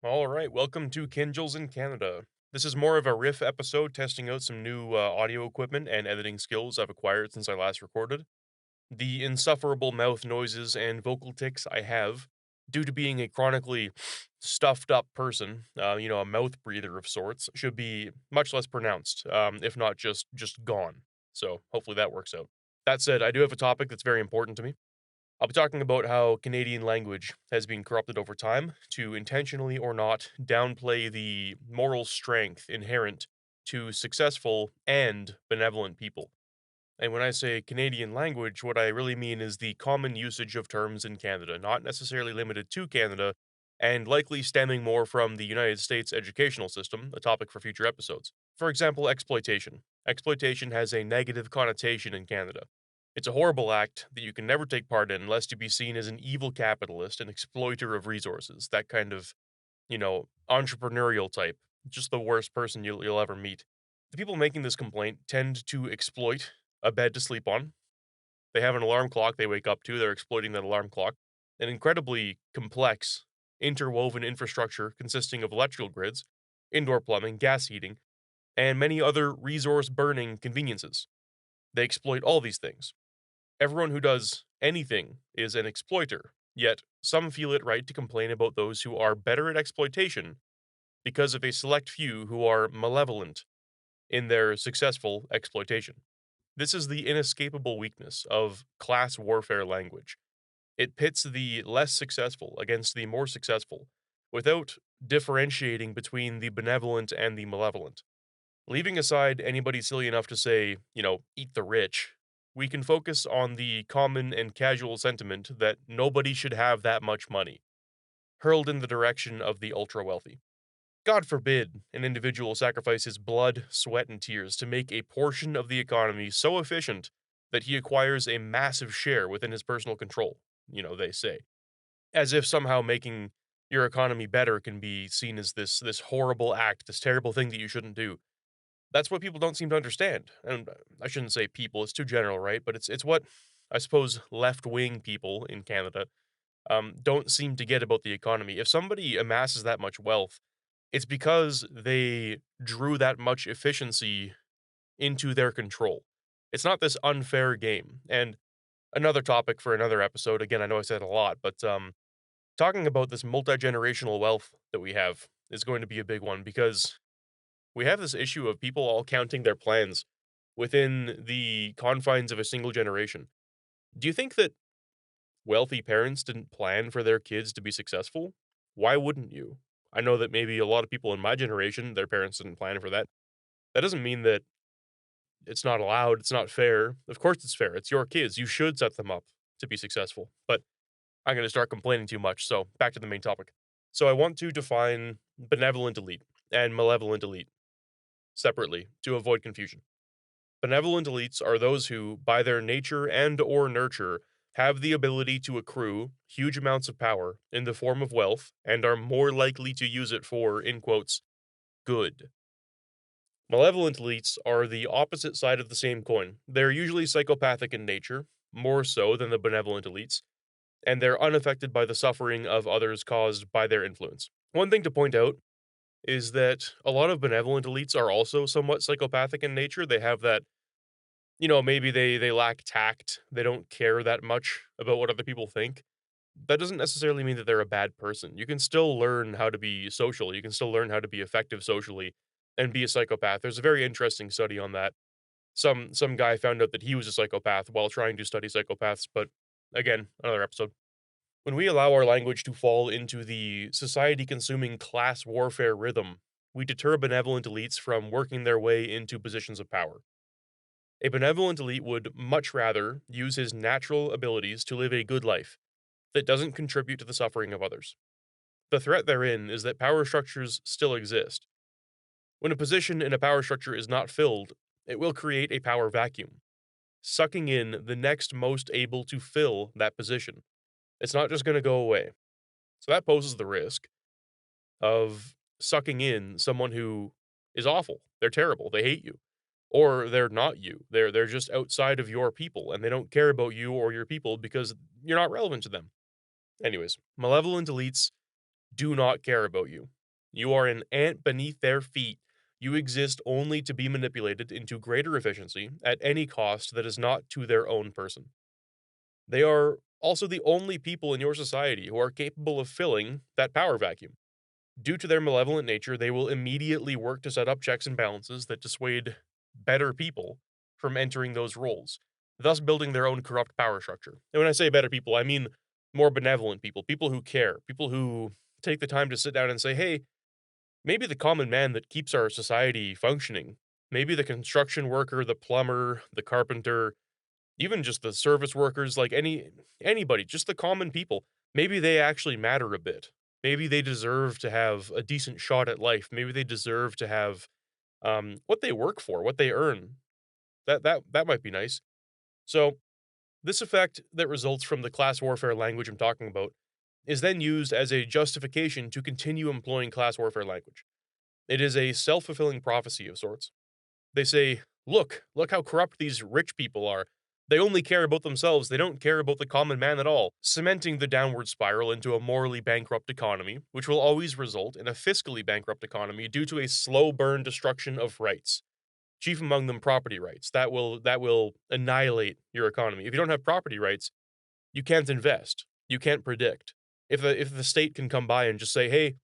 All right, welcome to Kinjals in Canada. This is more of a riff episode testing out some new audio equipment and editing skills I've acquired since I last recorded. The insufferable mouth noises and vocal tics I have, due to being a chronically stuffed up person, a mouth breather of sorts, should be much less pronounced, if not just gone. So hopefully that works out. That said, I do have a topic that's very important to me. I'll be talking about how Canadian language has been corrupted over time to intentionally or not downplay the moral strength inherent to successful and benevolent people. And when I say Canadian language, what I really mean is the common usage of terms in Canada, not necessarily limited to Canada, and likely stemming more from the United States educational system, a topic for future episodes. For example, exploitation. Exploitation has a negative connotation in Canada. It's a horrible act that you can never take part in lest you be seen as an evil capitalist, an exploiter of resources, that kind of, entrepreneurial type. Just the worst person you'll ever meet. The people making this complaint tend to exploit a bed to sleep on. They have an alarm clock they wake up to, they're exploiting that alarm clock. An incredibly complex, interwoven infrastructure consisting of electrical grids, indoor plumbing, gas heating, and many other resource burning conveniences. They exploit all these things. Everyone who does anything is an exploiter, yet some feel it right to complain about those who are better at exploitation because of a select few who are malevolent in their successful exploitation. This is the inescapable weakness of class warfare language. It pits the less successful against the more successful without differentiating between the benevolent and the malevolent. Leaving aside anybody silly enough to say, eat the rich, we can focus on the common and casual sentiment that nobody should have that much money, hurled in the direction of the ultra wealthy. God forbid an individual sacrifice his blood, sweat, and tears to make a portion of the economy so efficient that he acquires a massive share within his personal control, they say. As if somehow making your economy better can be seen as this horrible act, this terrible thing that you shouldn't do. That's what people don't seem to understand. And I shouldn't say people, it's too general, right? But it's what I suppose left-wing people in Canada don't seem to get about the economy. If somebody amasses that much wealth, it's because they drew that much efficiency into their control. It's not this unfair game. And another topic for another episode. Again, I know I said a lot, but talking about this multi-generational wealth that we have is going to be a big one because we have this issue of people all counting their plans within the confines of a single generation. Do you think that wealthy parents didn't plan for their kids to be successful? Why wouldn't you? I know that maybe a lot of people in my generation, their parents didn't plan for that. That doesn't mean that it's not allowed, it's not fair. Of course it's fair. It's your kids. You should set them up to be successful. But I'm going to start complaining too much. So, back to the main topic. So, I want to define benevolent elite and malevolent elite separately to avoid confusion. Benevolent elites are those who, by their nature and or nurture, have the ability to accrue huge amounts of power in the form of wealth and are more likely to use it for, in quotes, good. Malevolent elites are the opposite side of the same coin. They're usually psychopathic in nature, more so than the benevolent elites, and they're unaffected by the suffering of others caused by their influence. One thing to point out is that a lot of benevolent elites are also somewhat psychopathic in nature. They have that, maybe they lack tact. They don't care that much about what other people think. That doesn't necessarily mean that they're a bad person. You can still learn how to be social. You can still learn how to be effective socially and be a psychopath. There's a very interesting study on that. Some guy found out that he was a psychopath while trying to study psychopaths, but again, another episode. When we allow our language to fall into the society consuming class warfare rhythm, we deter benevolent elites from working their way into positions of power. A benevolent elite would much rather use his natural abilities to live a good life that doesn't contribute to the suffering of others. The threat therein is that power structures still exist. When a position in a power structure is not filled, it will create a power vacuum, sucking in the next most able to fill that position. It's not just going to go away. So that poses the risk of sucking in someone who is awful. They're terrible. They hate you. Or they're not you. They're just outside of your people and they don't care about you or your people because you're not relevant to them. Anyways, malevolent elites do not care about you. You are an ant beneath their feet. You exist only to be manipulated into greater efficiency at any cost that is not to their own person. They are also the only people in your society who are capable of filling that power vacuum. Due to their malevolent nature, they will immediately work to set up checks and balances that dissuade better people from entering those roles, thus building their own corrupt power structure. And when I say better people, I mean more benevolent people, people who care, people who take the time to sit down and say, hey, maybe the common man that keeps our society functioning, maybe the construction worker, the plumber, the carpenter, even just the service workers, like anybody, just the common people, maybe they actually matter a bit. Maybe they deserve to have a decent shot at life. Maybe they deserve to have what they work for, what they earn. That might be nice. So this effect that results from the class warfare language I'm talking about is then used as a justification to continue employing class warfare language. It is a self fulfilling prophecy of sorts. They say, look how corrupt these rich people are. They only care about themselves. They don't care about the common man at all, cementing the downward spiral into a morally bankrupt economy, which will always result in a fiscally bankrupt economy due to a slow burn destruction of rights. Chief among them property rights. That will annihilate your economy. If you don't have property rights, you can't invest. You can't predict. If the state can come by and just say, "Hey,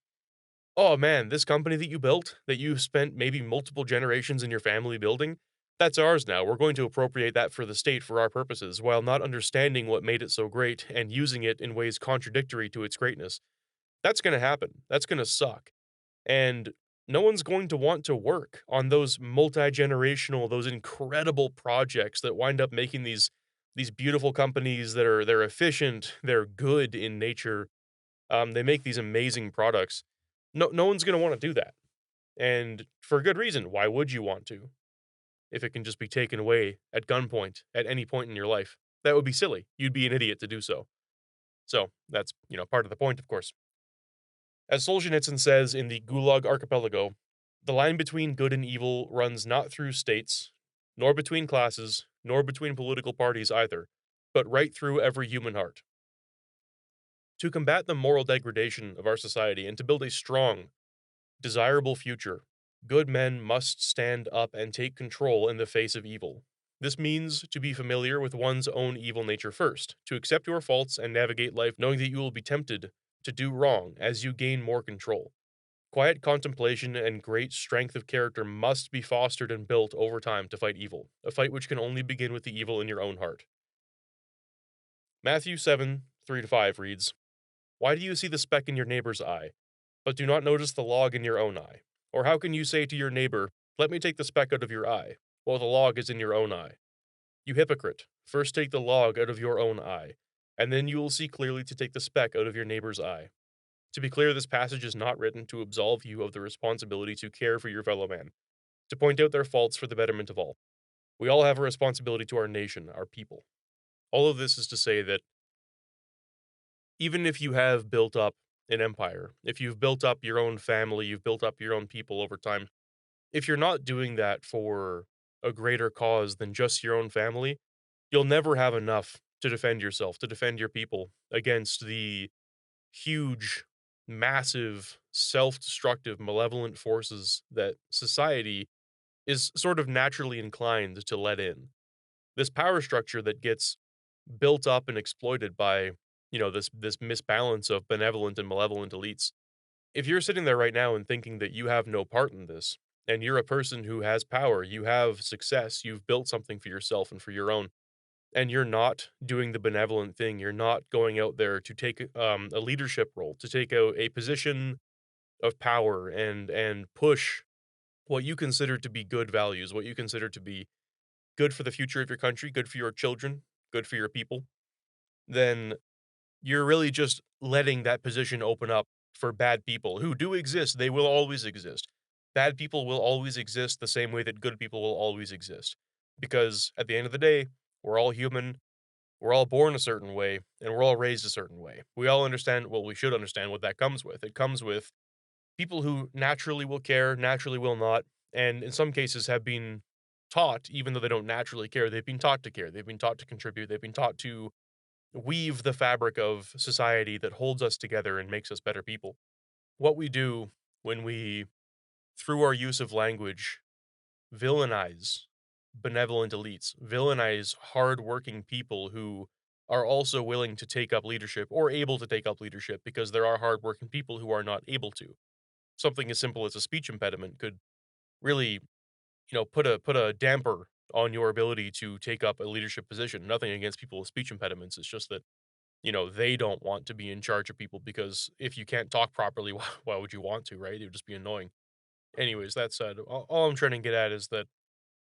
oh man, this company that you built, that you spent maybe multiple generations in your family building, that's ours now. We're going to appropriate that for the state for our purposes, while not understanding what made it so great and using it in ways contradictory to its greatness." That's going to happen. That's going to suck. And no one's going to want to work on those multi-generational, those incredible projects that wind up making these beautiful companies that are they're efficient, they're good in nature. They make these amazing products. No one's going to want to do that. And for good reason. Why would you want to? If it can just be taken away at gunpoint at any point in your life. That would be silly. You'd be an idiot to do so. So that's, part of the point, of course. As Solzhenitsyn says in the Gulag Archipelago, the line between good and evil runs not through states, nor between classes, nor between political parties either, but right through every human heart. To combat the moral degradation of our society and to build a strong, desirable future, good men must stand up and take control in the face of evil. This means to be familiar with one's own evil nature first, to accept your faults and navigate life knowing that you will be tempted to do wrong as you gain more control. Quiet contemplation and great strength of character must be fostered and built over time to fight evil, a fight which can only begin with the evil in your own heart. Matthew 7 3 5 reads, "Why do you see the speck in your neighbor's eye, but do not notice the log in your own eye? Or how can you say to your neighbor, 'Let me take the speck out of your eye,' while the log is in your own eye? You hypocrite, first take the log out of your own eye, and then you will see clearly to take the speck out of your neighbor's eye." To be clear, this passage is not written to absolve you of the responsibility to care for your fellow man, to point out their faults for the betterment of all. We all have a responsibility to our nation, our people. All of this is to say that even if you have built up an empire, if you've built up your own family, you've built up your own people over time, if you're not doing that for a greater cause than just your own family, you'll never have enough to defend yourself, to defend your people against the huge, massive, self destructive, malevolent forces that society is sort of naturally inclined to let in. This power structure that gets built up and exploited by, this misbalance of benevolent and malevolent elites. If you're sitting there right now and thinking that you have no part in this, and you're a person who has power, you have success, you've built something for yourself and for your own, and you're not doing the benevolent thing, you're not going out there to take a leadership role, to take a position of power and push what you consider to be good values, what you consider to be good for the future of your country, good for your children, good for your people, then you're really just letting that position open up for bad people who do exist. They will always exist. Bad people will always exist the same way that good people will always exist. Because at the end of the day, we're all human, we're all born a certain way, and we're all raised a certain way. We all understand, well, we should understand what that comes with. It comes with people who naturally will care, naturally will not, and in some cases have been taught, even though they don't naturally care, they've been taught to care. They've been taught to contribute. They've been taught to weave the fabric of society that holds us together and makes us better people. what we do when we, through our use of language, villainize benevolent elites, villainize hardworking people who are also willing to take up leadership or able to take up leadership because there are hardworking people who are not able to. Something as simple as a speech impediment could really, put a damper on your ability to take up a leadership position. Nothing against people with speech impediments. It's just that, they don't want to be in charge of people because if you can't talk properly, why would you want to, right? It would just be annoying. Anyways, that said, all I'm trying to get at is that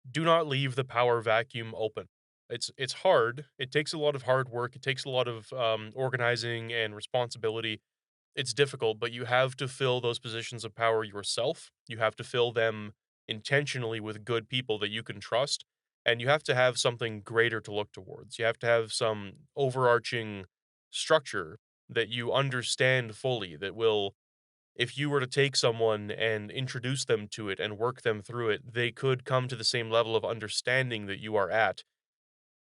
do not leave the power vacuum open. It's hard. It takes a lot of hard work. It takes a lot of organizing and responsibility. It's difficult, but you have to fill those positions of power yourself. You have to fill them intentionally with good people that you can trust, and you have to have something greater to look towards. You have to have some overarching structure that you understand fully that will, if you were to take someone and introduce them to it and work them through it, they could come to the same level of understanding that you are at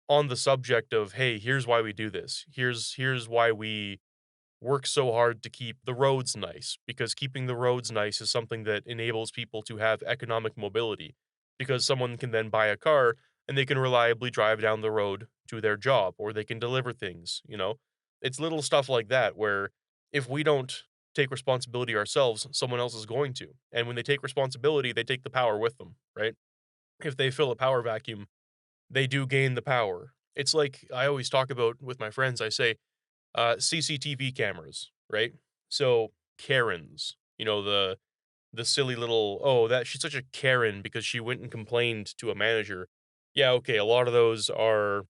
on the subject of, hey, here's why we do this. Here's why we work so hard to keep the roads nice, because keeping the roads nice is something that enables people to have economic mobility, because someone can then buy a car and they can reliably drive down the road to their job, or they can deliver things. It's little stuff like that where if we don't take responsibility ourselves, someone else is going to. And when they take responsibility, they take the power with them, right? If they fill a power vacuum, they do gain the power. It's like I always talk about with my friends, I say, CCTV cameras, right? So Karens, the silly little, oh, that she's such a Karen because she went and complained to a manager. Yeah, okay, a lot of those are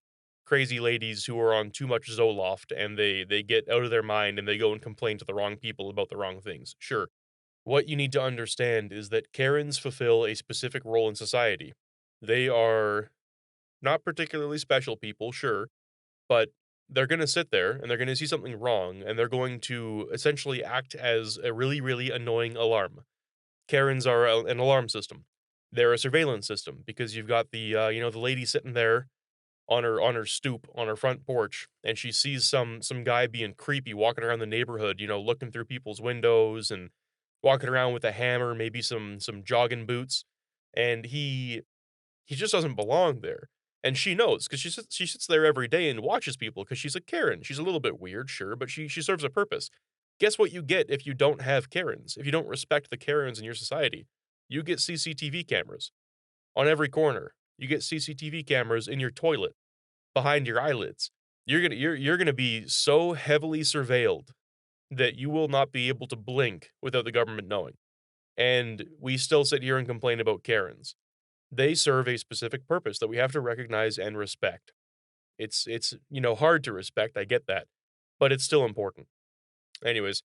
crazy ladies who are on too much Zoloft and they get out of their mind and they go and complain to the wrong people about the wrong things. Sure. What you need to understand is that Karens fulfill a specific role in society. They are not particularly special people, sure, but they're gonna sit there and they're gonna see something wrong, and they're going to essentially act as a really, really annoying alarm. Karens are an alarm system. They're a surveillance system because you've got the lady sitting there on her stoop on her front porch, and she sees some guy being creepy walking around the neighborhood, looking through people's windows and walking around with a hammer, maybe some jogging boots, and he just doesn't belong there. And she knows because she sits there every day and watches people because she's a Karen. She's a little bit weird, sure, but she serves a purpose. Guess what you get if you don't have Karens? If you don't respect the Karens in your society, you get CCTV cameras on every corner. You get CCTV cameras in your toilet, behind your eyelids. You're gonna be so heavily surveilled that you will not be able to blink without the government knowing. And we still sit here and complain about Karens. They serve a specific purpose that we have to recognize and respect. It's hard to respect, I get that, but it's still important. Anyways,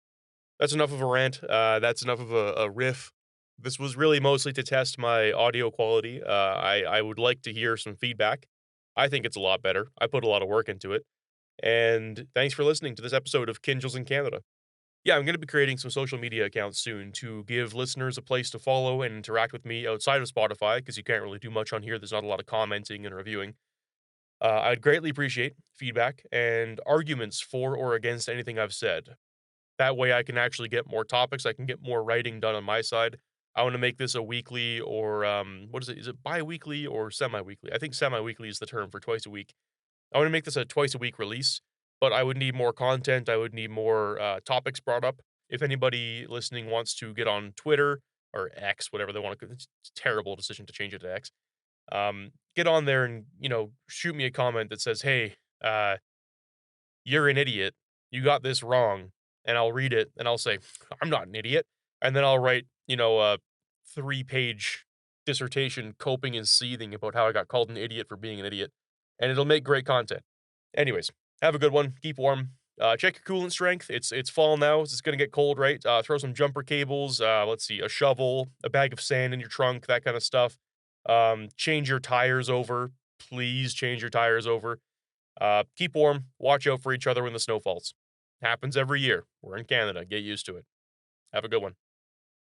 that's enough of a rant, that's enough of a riff. This was really mostly to test my audio quality, I would like to hear some feedback. I think it's a lot better, I put a lot of work into it, and thanks for listening to this episode of Kinjals in Canada. Yeah, I'm going to be creating some social media accounts soon to give listeners a place to follow and interact with me outside of Spotify because you can't really do much on here. There's not a lot of commenting and reviewing. I'd greatly appreciate feedback and arguments for or against anything I've said. That way, I can actually get more topics. I can get more writing done on my side. I want to make this a weekly or what is it? Is it bi-weekly or semi-weekly? I think semi-weekly is the term for twice a week. I want to make this a twice a week release, but I would need more content. I would need more topics brought up. If anybody listening wants to get on Twitter or X, whatever they want to, it's a terrible decision to change it to X. Get on there and shoot me a comment that says, "Hey, you're an idiot. You got this wrong," and I'll read it and I'll say, "I'm not an idiot," and then I'll write a 3-page dissertation coping and seething about how I got called an idiot for being an idiot, and it'll make great content. Anyways, have a good one. Keep warm. Check your coolant strength. It's fall now. It's gonna get cold, right? Throw some jumper cables. Let's see, a shovel, a bag of sand in your trunk, that kind of stuff. Change your tires over. Please change your tires over. Keep warm. Watch out for each other when the snow falls. Happens every year. We're in Canada. Get used to it. Have a good one.